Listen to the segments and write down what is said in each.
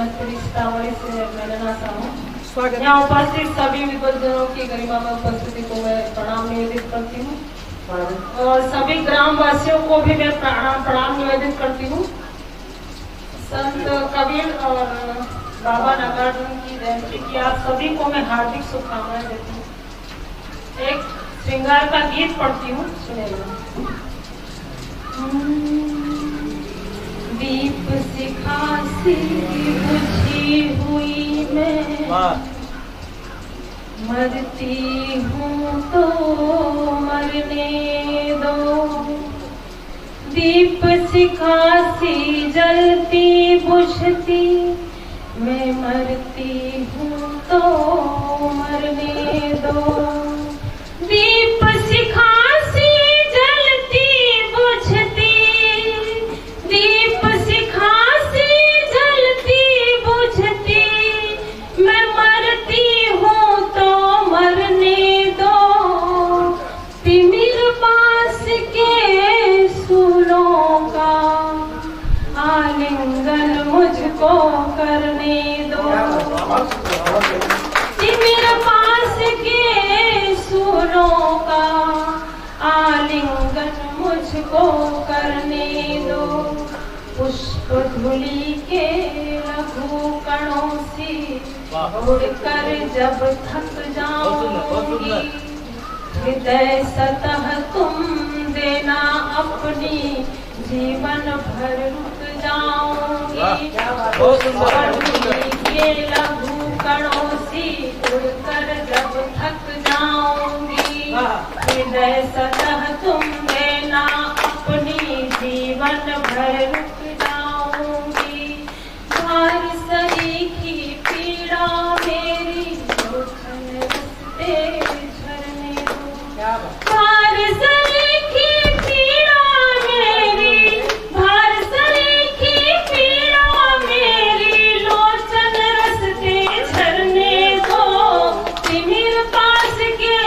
श्री सीतामढ़ी से मैं स्वागत। यहाँ उपस्थित सभी विद्वजनों की गरिमा में उपस्थिति को मैं प्रणाम निवेदित करती हूँ और सभी ग्राम वासियों को भी मैं प्रणाम निवेदित करती हूँ। संत कबीर और बाबा नागार्जुन की जयंती की आप सभी को मैं हार्दिक शुभकामनाएं देती हूँ। एक श्रृंगार का गीत पढ़ती हूँ, सुनिएगा। दीप शिखा सी बुझी हुई मैं मरती हूँ तो मरने दो। दीप शिखा सी जलती बुझती मैं मरती हूँ तो मरने दो। दीप शिखा सी जलती बुझती, दीप शिखा सी जलती बुझती मैं मरती हूँ तो मरने दो। तिमिर पास के सूलों का आलिंगन मुझको करने दो। तिमिर पास के सूलों का आलिंगन मुझको करने दो। पुष्प धूलि के लघु कणों से उड़कर जब थक जाऊंगी, हृदय सतह तुम देना अपनी जीवन भर रुक जाऊंगी। के लघु कणों से उड़कर जब थक जाऊंगी, हृदय सतह तुम देना अपनी जीवन भर रुक जाऊंगी। भार सरी की पीड़ा मेरी लोचन रस्ते झरने दो। भार सरी की पीड़ा मेरी, भार सरी की पीड़ा मेरी लोचन रस्ते झरने दो। तिमिर पास के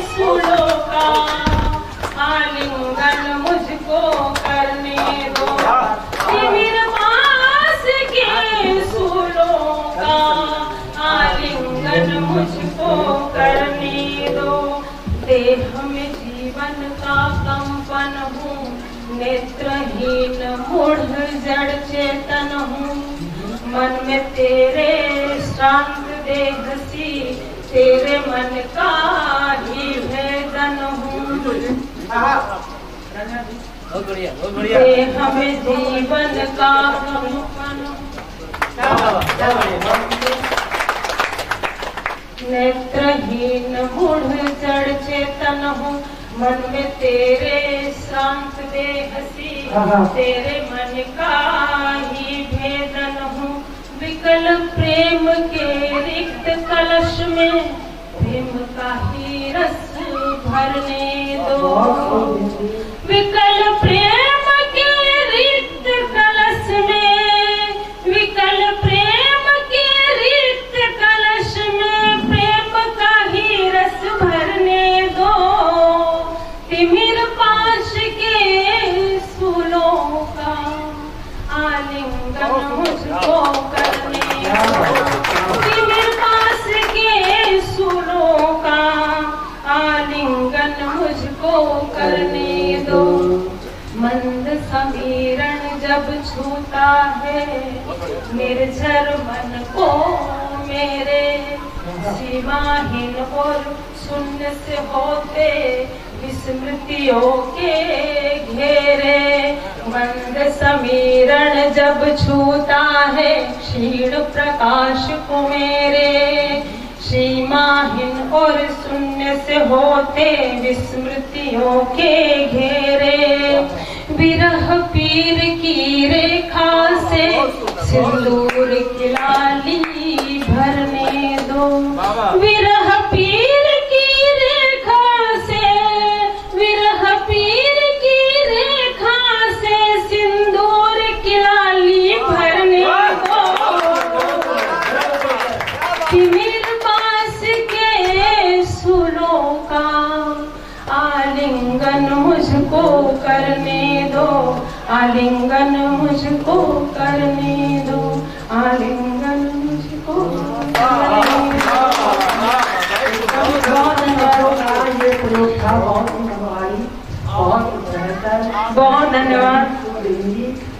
सूलों का आलिंगन मुझको करने दो। तिमिर पास के सूलों का आलिंगन मुझको करने दो। देह में जीवन का कंपन हूँ, नेत्रहीन मूढ़ जड़ चेतन हूँ। मन में तेरे शांत देह सी, तेरे मन का ही भेदन हूँ। देह में जीवन का कंपन, नेत्रहीन मूढ़ जड़ चेतन हूँ। मन में तेरे शांत देह सी, तेरे मन का ही भेदन हूँ। विकल प्रेम के रिक्त कलश में प्रेम का ही रस भरने दो। विकल प्रेम के रिक्त कलश में, विकल प्रेम के रिक्त कलश में प्रेम का ही रस भरने दो। तिमिर पाश के सूलों का आलिंगन मुझको करने दो। तिमिर पास के सूलों का आलिंगन मुझको करने दो। मंद समीरण जब छूता है निर्झर मन को मेरे, सीमाहीन और शून्य से होते विस्मृतियों के घेरे। मंद समीरण जब छूता है क्षीण प्रकाश को मेरे, सीमाहीन और शून्य से होते विस्मृतियों के घेरे। विरह पीर की रेखा से सिंदूर की लाली भरने दो। विरह पीर की रेखा से, विरह पीर की रेखा से सिंदूर की लाली भरने दो। तिमिर पास के सूलों का आलिंगन मुझको करने दो। आलिंगन मुझको करने दो। आलिंगन मंगल मुझको। ये प्रयोग था बहुत ही मनोहारी, बहुत बेहतर, बहुत धन्यवाद।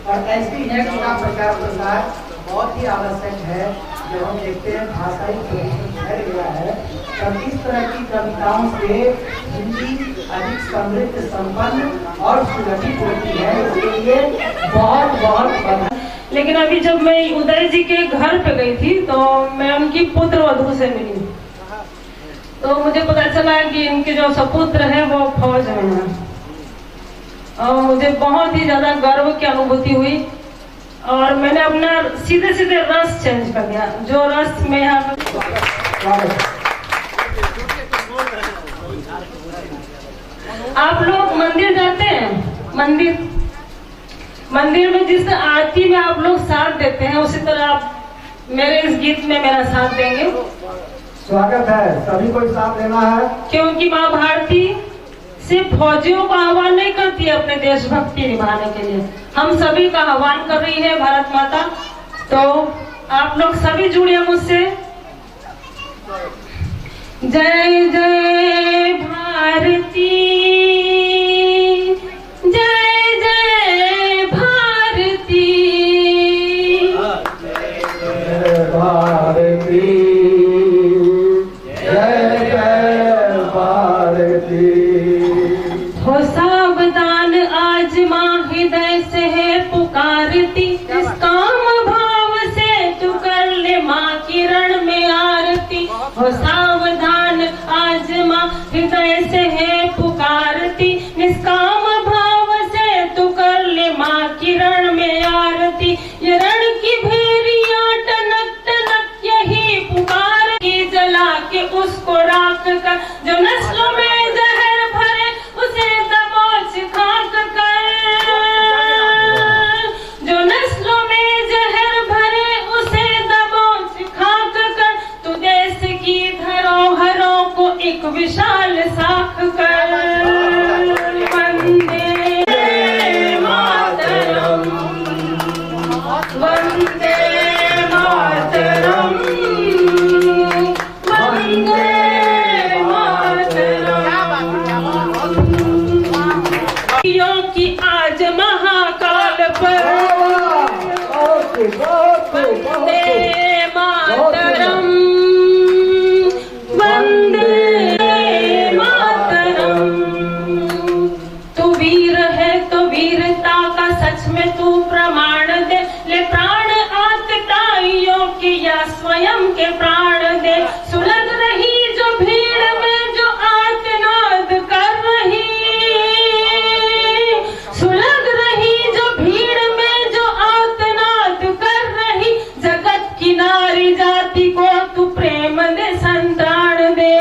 और ऐसी एक्ट का प्रचार प्रसार बहुत ही आवश्यक है। जब हम देखते हैं भाषाई प्रदूषण फैल गया है, तब इस तरह की कविताओं से हिंदी अधिक समृद्ध, संपन्न और सुगठित होती है। इसके लिए बहुत बहुत बधाई। लेकिन अभी जब मैं उदय जी के घर पे गई थी तो मैं उनकी पुत्र वधू से मिली, तो मुझे पता चला कि इनके जो सपुत्र हैं वो फौज में हैं और मुझे बहुत ही ज्यादा गर्व की अनुभूति हुई और मैंने अपना सीधे सीधे रस चेंज कर दिया, जो रस में यहाँ आप लोग मंदिर जाते हैं, मंदिर में जिस आरती में आप लोग साथ देते हैं उसी तरह आप मेरे इस गीत में मेरा साथ देंगे। स्वागत है, सभी को साथ देना है, क्योंकि माँ भारती सिर्फ फौजियों का आह्वान नहीं करती है अपने देशभक्ति निभाने के लिए, हम सभी का आह्वान कर रही है भारत माता। तो आप लोग सभी जुड़िए मुझसे। जय जय भारती, जय जय भारती, जय भारती, जय जय भारती। हो सावधान आज माँ हृदय से है पुकारती, इस काम भाव से तू कर ले माँ किरण में आरती। हो सावधान आज माँ हृदय से है पुकारती, निष्काम भाव से तू कर ले माँ किरण में आरती। ये रण की भेरिया टनक टनक यही पुकार की, जला के उसको राख कर, जो नस्लों में जहर भरे उसे दबोच खाक कर, जो नस्लों में जहर भरे उसे दबोच खाक कर, तू देश की धरोहरों को एक विशाल साख कर। वंदे मातरम, वंदे मातरम, वंदे की आज महाकाल पर वंदे मातरम, वंदे मातरम। तू वीर है तो वीरता का सच में तू प्रमाण दे, ले प्राण आतताइयों की या स्वयं के प्राण दे। सुलग रही जो भीड़ में जो आर्तनाद कर रही, सुलग रही जो भीड़ में जो आर्तनाद कर रही, जगत की नारी जाति को तू प्रेम दे, संतान दे।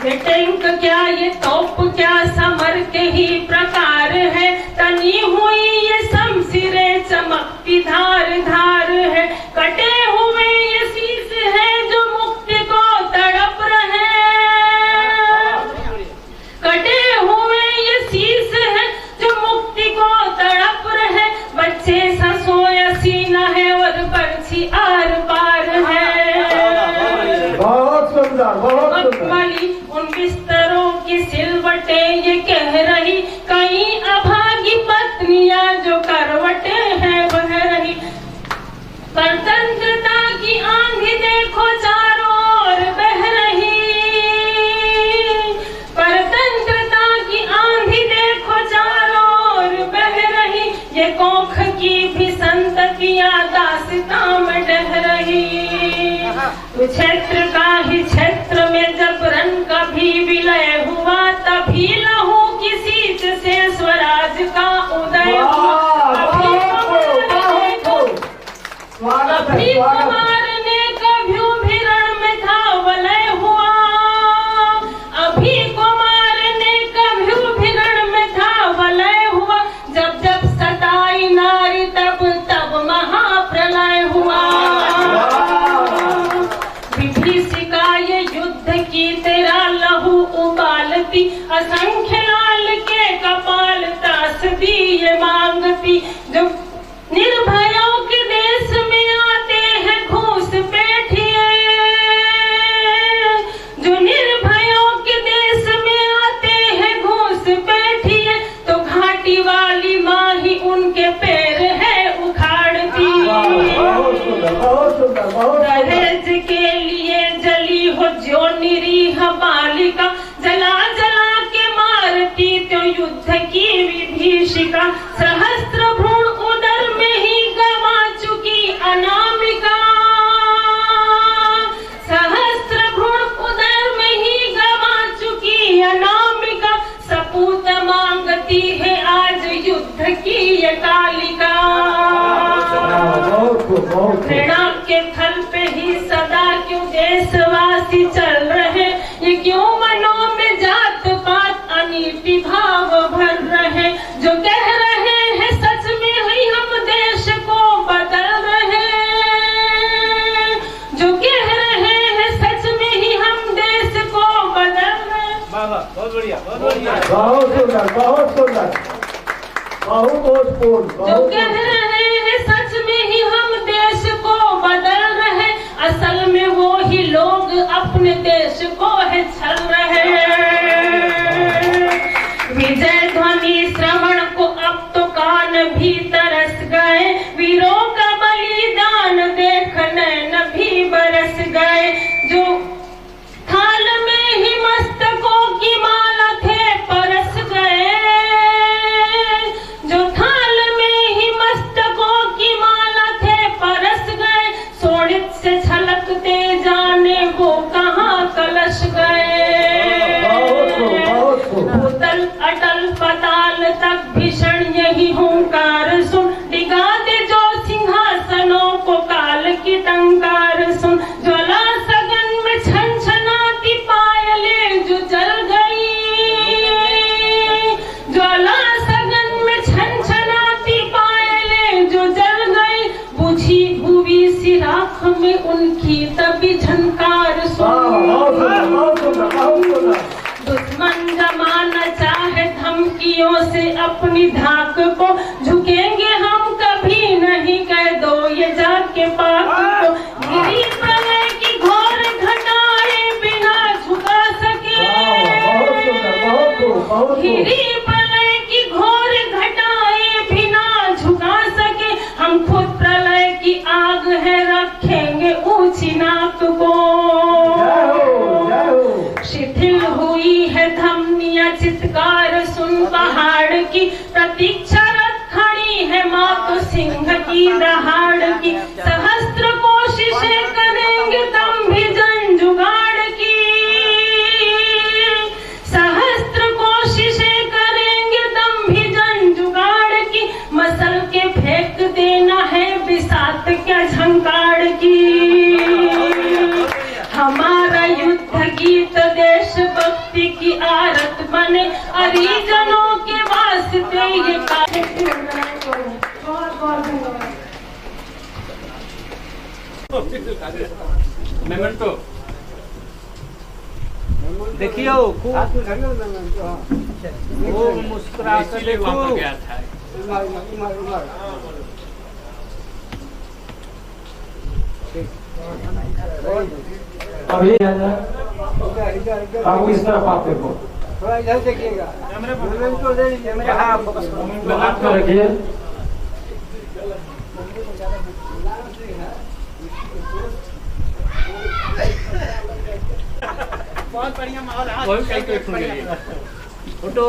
ये टैंक क्या, ये तोप क्या, समर के ही प्रकार है, तनी हुई ये शमशीरे चमकती धार धार है। कटे हुए ये शीश है जो मुक्ति को तड़प रहे, कटे हुए ये शीश है जो मुक्ति को तड़प रहे। बच्चे सा सोया सीना है और बरछी आर पार है। बहुत सुंदर, बहुत मखमली उन बिस्तरों की सिलवटे ये कह रही, कई अभागी पत्नियां जो करवटे हैं बह रही। स्वतंत्रता की आंधी देखो चारों ओर बह रही, स्वतंत्रता की आंधी देखो चारों ओर बह रही। ये कोख की भी संततियां दास्तां में डह रही। क्षेत्र का ही क्षेत्र में जब रन कभी विलय हुआ, तभी लहू की सींच से स्वराज का उदय हुआ। अभी कुमार ने कभी भी रण में था वलय हुआ, अभी कुमार ने कभी भी रण में था वलय हुआ। जब जब सताई नारी तब तब महाप्रलय हुआ। विभीषिका ये युद्ध की तेरा लहू उबालती, असंख्य लाल के कपाल त्रासदी ये मांगती। जो निर्भयों के खूब। प्रेरणा के थल पे ही सदा क्यों देशवासी चल रहे, ये क्यों मनों में जात पात अनीति भाव भर रहे। जो कह रहे हैं सच में ही हम देश को बदल रहे, जो कह रहे हैं सच में ही हम देश को बदल रहे। बहुत बढ़िया, बहुत बढ़िया, बहुत सुंदर, बहुत सुंदर, बहुत पूर्ण। जो कह रहे हैं सच में ही हम देश को बदल रहे, असल में वो ही लोग अपने देश को है छल रहे। विजय ध्वनि श्रवण को अब तो कान भी तरस गए, वीरों का बलिदान देख नैन भी बरस गए। जो थाल में ही मस्तकों की माला थे परस गए, जो थाल में ही मस्तकों की माला थे परस गए। सोनित से छलकते जाने वो कहाँ कलश गए। भूतल अटल पताल तक भीषण यही हुंकार सुन, डिगा दे जो सिंहासनों को काल की टंकार सुन। ज्वाला सगन में छनछनाती पायलें जो जल गई, ज्वाला सगन में छनछनाती पायलें जो जल गई। बुझी हुई सी राख में उनकी तभी झनकार सुन। दुश्मन जमाना चाहे धमकियों से अपनी धाक को, झुकेंगे हम कभी नहीं, कह दो ये जाके पाक को। गिरी प्रलय की घोर घटाएं बिना झुका सके, गिरी प्रलय की घोर घटाएं बिना झुका सके। हम खुद प्रलय की आग है रखेंगे ऊंची नाक को। शिथिल हुई है धमनियां चित्कार सुन पहाड़ की, प्रतीक्षारत खड़ी है माँ तो सिंह की दहाड़ की। सहस्त्र कोशिशें करेंगे तम भी जन जुगाड़ की, सहस्त्र कोशिशें करेंगे तम भी जन जुगाड़ की। मसल के फेंक देना है बिसात क्या झंकार की। हमारा युद्ध गीत देशभक्ति की आरत बने, हरिजनों के वास्ते ये मेमेंटो देखियो, वो मुस्कुरा कर देखो। गया था अभी आप इस तरफ आप देखो, थोड़ा इधर देखिएगा। हाथ में रखिए। बहुत बढ़िया माहौल है। फोटो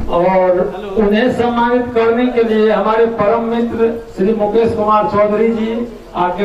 और उन्हें सम्मानित करने के लिए हमारे परम मित्र श्री मुकेश कुमार चौधरी जी आगे